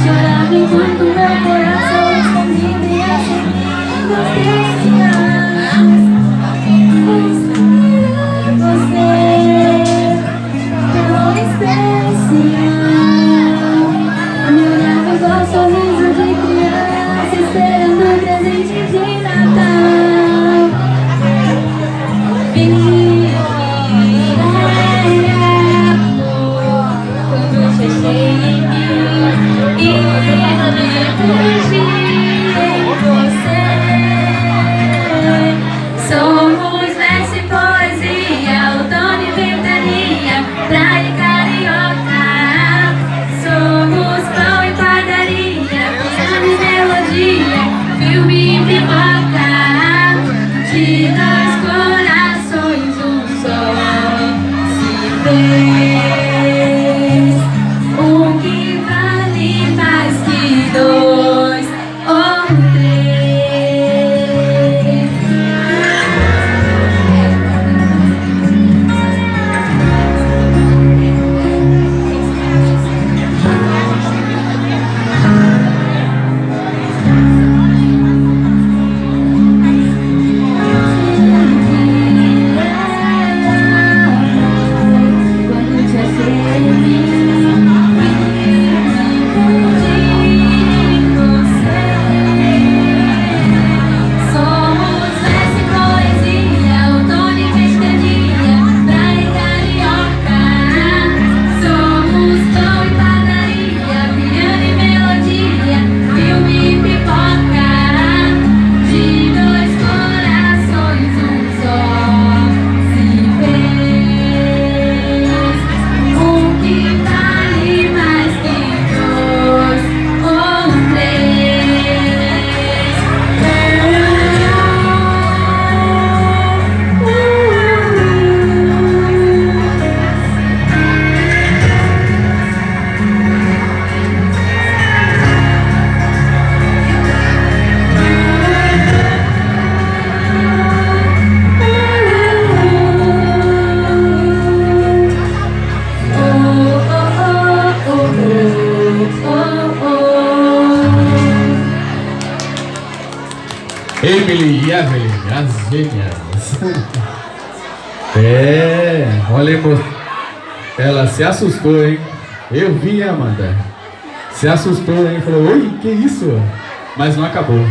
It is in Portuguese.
chorava enquanto meu coração escondia sem sorriso de criança, esperando o presente de Natal. Vira quando eu fechei em mim e refugi em você. Somos verso e poesia, outono e ventania, praia e carioca. Somos pão e padaria, piano e melodia, filme e pipoca. De dois corações um só se fez. Um que vale mais que dois ou três. Emily e Evelyn, as gêmeas. Olha, ela se assustou, hein? Eu vi, Amanda. Se assustou, hein? Falou, oi, que isso? Mas não acabou.